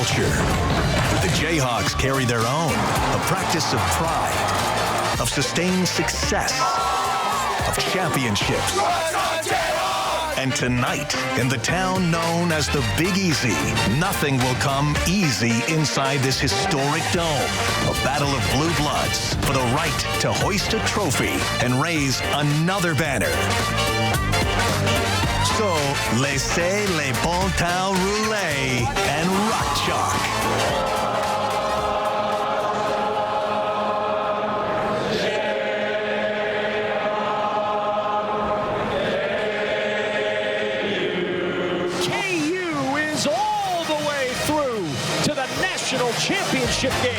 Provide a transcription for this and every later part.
culture. The Jayhawks carry their own, a practice of pride, of sustained success, of championships. And tonight, in the town known as the Big Easy, nothing will come easy inside this historic dome. A battle of blue bloods for the right to hoist a trophy and raise another banner. So, laissez les bon temps rouler and rock chalk. National Championship game.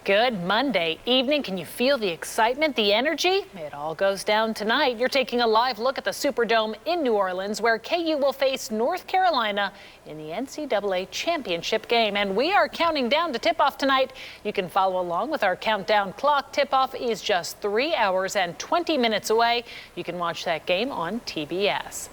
Good Monday evening. Can you feel the excitement, the energy? It all goes down tonight. You're taking a live look at the Superdome in New Orleans, where KU will face North Carolina in the NCAA Championship game. And we are counting down to tip-off tonight. You can follow along with our countdown clock. Tip-off is just 3 hours and 20 minutes away. You can watch that game on TBS.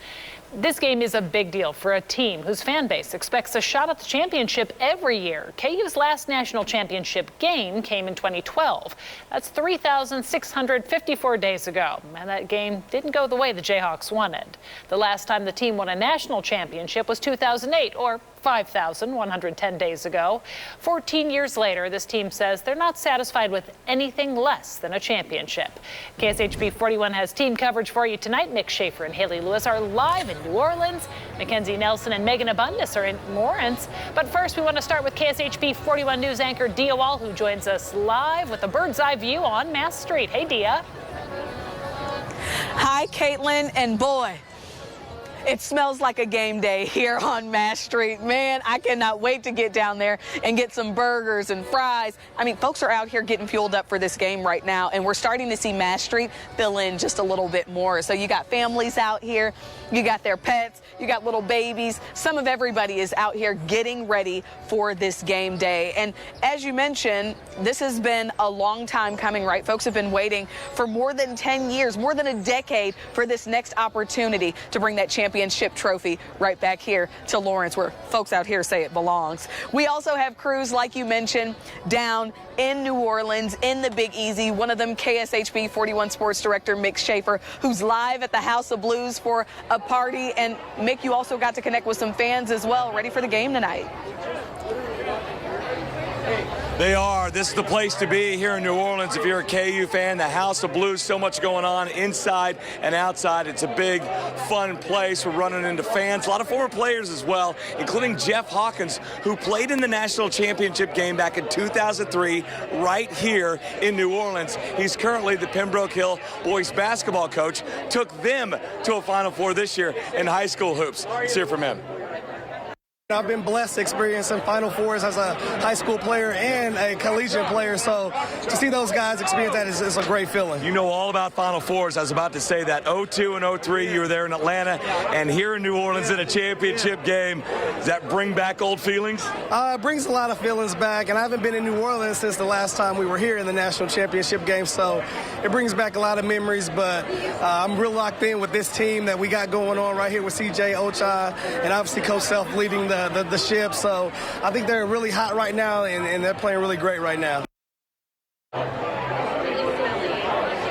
This game is a big deal for a team whose fan base expects a shot at the championship every year. KU's last national championship game came in 2012. That's 3,654 days ago. And that game didn't go the way the Jayhawks wanted. The last time the team won a national championship was 2008, or 5,110 days ago. 14 years later, this team says they're not satisfied with anything less than a championship. KSHB 41 has team coverage for you tonight. Mick Schaefer and Haley Lewis are live in New Orleans. Mackenzie Nelson and Megan Abundis are in Lawrence. But first, we want to start with KSHB 41 News anchor Dia Wall, who joins us live with a bird's eye view on Mass Street. Hey, Dia. Hi, Caitlin, and boy, it smells like a game day here on Mass Street. Man, I cannot wait to get down there and get some burgers and fries. I mean, folks are out here getting fueled up for this game right now, and we're starting to see Mass Street fill in just a little bit more. So you got families out here, you got their pets, you got little babies. Some of everybody is out here getting ready for this game day. And as you mentioned, this has been a long time coming, right? Folks have been waiting for more than 10 years, more than a decade for this next opportunity to bring that championship trophy right back here to Lawrence, where folks out here say it belongs. We also have crews, like you mentioned, down in New Orleans in the Big Easy. One of them, KSHB 41 Sports Director Mick Schaefer, who's live at the House of Blues for a party. And Mick, you also got to connect with some fans as well, ready for the game tonight. They are. This is the place to be here in New Orleans if you're a KU fan. The House of Blues, so much going on inside and outside. It's a big, fun place. We're running into fans, a lot of former players as well, including Jeff Hawkins, who played in the national championship game back in 2003 right here in New Orleans. He's currently the Pembroke Hill boys basketball coach. Took them to a Final Four this year in high school hoops. Let's hear from him. I've been blessed to experience some Final Fours as a high school player and a collegiate player, so to see those guys experience that is a great feeling. You know all about Final Fours. I was about to say that 02 and 03, you were there in Atlanta, and here in New Orleans in a championship game. Does that bring back old feelings? It brings a lot of feelings back, and I haven't been in New Orleans since the last time we were here in the national championship game, so it brings back a lot of memories, but I'm real locked in with this team that we got going on right here with CJ Ochai, and obviously Coach Self leading the ship, so I think they're really hot right now, and they're playing really great right now.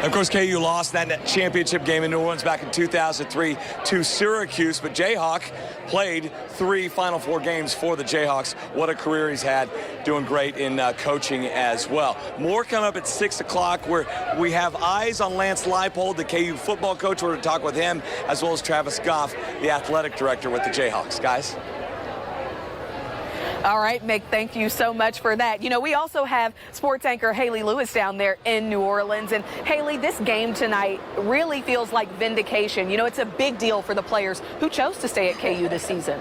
Of course, KU lost that championship game in New Orleans back in 2003 to Syracuse, but Jayhawk played 3 Final Four games for the Jayhawks. What a career he's had, doing great in coaching as well. More coming up at 6 o'clock, where we have eyes on Lance Leipold, the KU football coach. We're going to talk with him, as well as Travis Goff, the athletic director with the Jayhawks. Guys? All right, Mick, thank you so much for that. You know, we also have sports anchor Haley Lewis down there in New Orleans. And Haley, this game tonight really feels like vindication. You know, it's a big deal for the players who chose to stay at KU this season.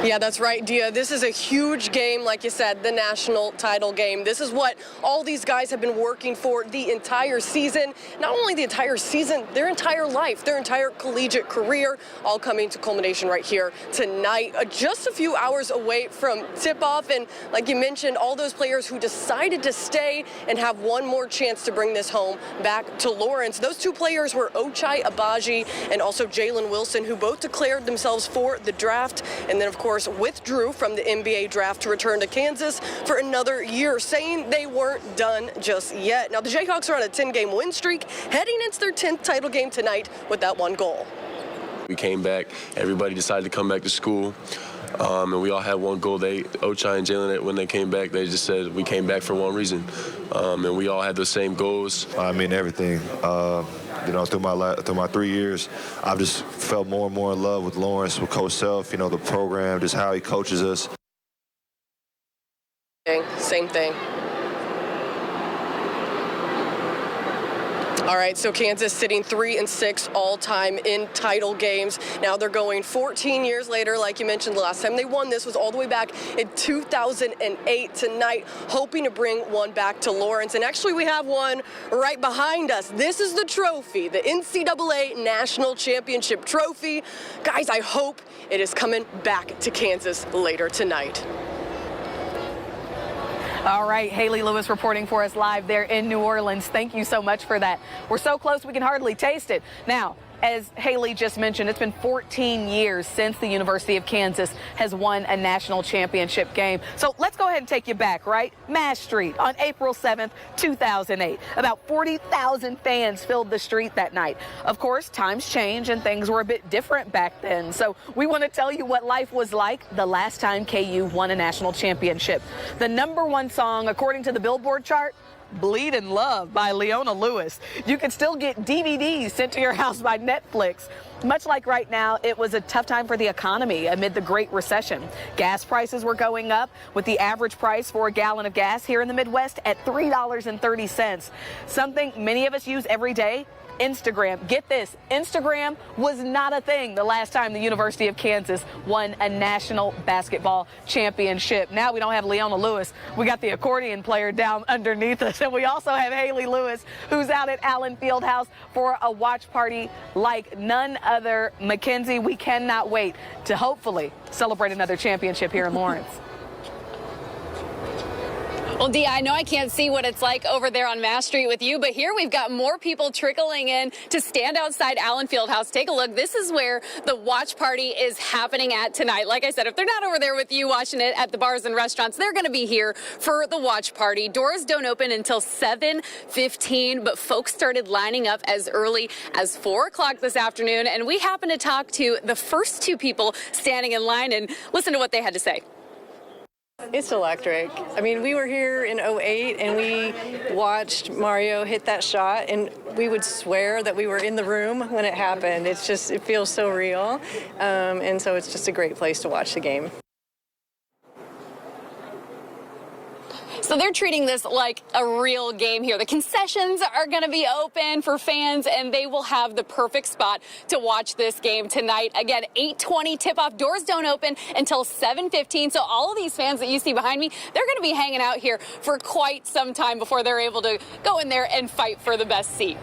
Yeah, that's right, Dia. This is a huge game, like you said, the national title game. This is what all these guys have been working for the entire season. Not only the entire season, their entire life, their entire collegiate career, all coming to culmination right here tonight. Just a few hours away from tip-off, and like you mentioned, all those players who decided to stay and have one more chance to bring this home back to Lawrence. Those two players were Ochai Agbaji and also Jalen Wilson, who both declared themselves for the draft, and then, of course, withdrew from the NBA draft to return to Kansas for another year, saying they weren't done just yet. Now, the Jayhawks are on a 10-game win streak, heading into their 10th title game tonight with that one goal. We came back. Everybody decided to come back to school. And we all had one goal. Ochai and Jalen, when they came back, they just said we came back for one reason. And we all had the same goals. I mean, everything. You know, through my 3 years, I've just felt more and more in love with Lawrence, with Coach Self, you know, the program, just how he coaches us. Same thing. All right, so Kansas sitting 3-6 all-time in title games. Now they're going 14 years later, like you mentioned. The last time they won this was all the way back in 2008. Tonight, hoping to bring one back to Lawrence. And actually, we have one right behind us. This is the trophy, the NCAA National Championship trophy. Guys, I hope it is coming back to Kansas later tonight. All right, Haley Lewis reporting for us live there in New Orleans. Thank you so much for that. We're so close we can hardly taste it. Now, as Haley just mentioned, it's been 14 years since the University of Kansas has won a national championship game. So let's go ahead and take you back, right? Mass Street on April 7th, 2008. About 40,000 fans filled the street that night. Of course, times change and things were a bit different back then. So we want to tell you what life was like the last time KU won a national championship. The #1 song, according to the Billboard chart, Bleed in Love by Leona Lewis. You can still get DVDs sent to your house by Netflix. Much like right now, it was a tough time for the economy amid the Great Recession. Gas prices were going up, with the average price for a gallon of gas here in the Midwest at $3.30. Something many of us use every day. Instagram. Get this, Instagram was not a thing the last time the University of Kansas won a national basketball championship. Now we don't have Leona Lewis. We got the accordion player down underneath us. And we also have Haley Lewis, who's out at Allen Fieldhouse for a watch party like none other. Mackenzie, we cannot wait to hopefully celebrate another championship here in Lawrence. Well, Dee, I know I can't see what it's like over there on Mass Street with you, but here we've got more people trickling in to stand outside Allen Fieldhouse. Take a look. This is where the watch party is happening at tonight. Like I said, if they're not over there with you watching it at the bars and restaurants, they're going to be here for the watch party. Doors don't open until 7:15, but folks started lining up as early as 4 o'clock this afternoon, and we happened to talk to the first two people standing in line and listen to what they had to say. It's electric. I mean, we were here in 08 and we watched Mario hit that shot, and we would swear that we were in the room when it happened. It's just, it feels so real. And so it's just a great place to watch the game. So they're treating this like a real game here. The concessions are going to be open for fans, and they will have the perfect spot to watch this game tonight. Again, 8:20 tip-off. Doors don't open until 7:15. So all of these fans that you see behind me, they're going to be hanging out here for quite some time before they're able to go in there and fight for the best seat.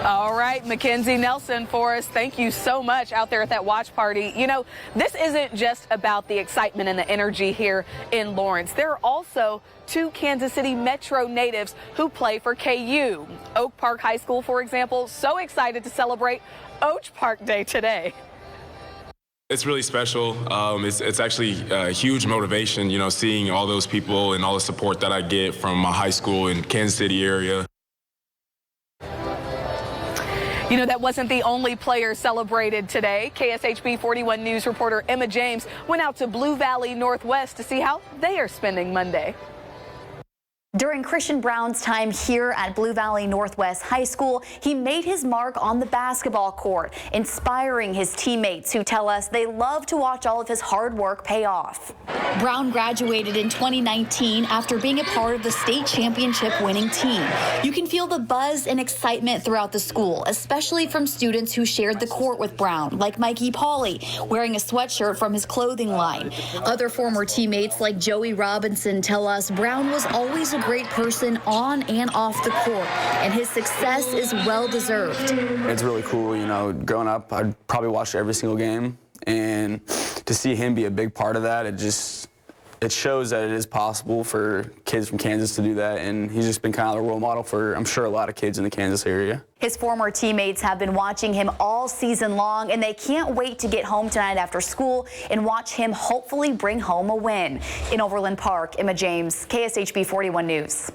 All right, Mackenzie Nelson for us. Thank you so much out there at that watch party. You know, this isn't just about the excitement and the energy here in Lawrence. There are also two Kansas City Metro natives who play for KU. Oak Park High School, for example, so excited to celebrate Oak Park Day today. It's really special. It's actually a huge motivation, you know, seeing all those people and all the support that I get from my high school in Kansas City area. You know, that wasn't the only player celebrated today. KSHB 41 News reporter Emma James went out to Blue Valley Northwest to see how they are spending Monday. During Christian Brown's time here at Blue Valley Northwest High School, he made his mark on the basketball court, inspiring his teammates who tell us they love to watch all of his hard work pay off. Brown graduated in 2019 after being a part of the state championship winning team. You can feel the buzz and excitement throughout the school, especially from students who shared the court with Brown, like Mikey Pauley, wearing a sweatshirt from his clothing line. Other former teammates like Joey Robinson tell us Brown was always a great person on and off the court, and his success is well-deserved. It's really cool, you know, growing up, I'd probably watch every single game, and to see him be a big part of that, it shows that it is possible for kids from Kansas to do that, and he's just been kind of a role model for, I'm sure, a lot of kids in the Kansas area. His former teammates have been watching him all season long, and they can't wait to get home tonight after school and watch him hopefully bring home a win. In Overland Park, Emma James, KSHB 41 News.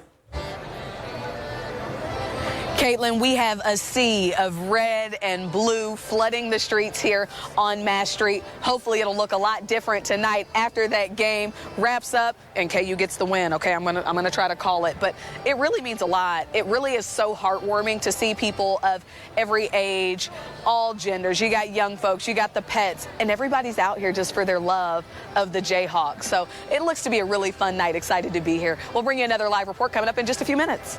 Caitlin, we have a sea of red and blue flooding the streets here on Mass Street. Hopefully it'll look a lot different tonight after that game wraps up and KU gets the win. Okay, I'm gonna try to call it, but it really means a lot. It really is so heartwarming to see people of every age, all genders. You got young folks, you got the pets, and everybody's out here just for their love of the Jayhawks. So it looks to be a really fun night. Excited to be here. We'll bring you another live report coming up in just a few minutes.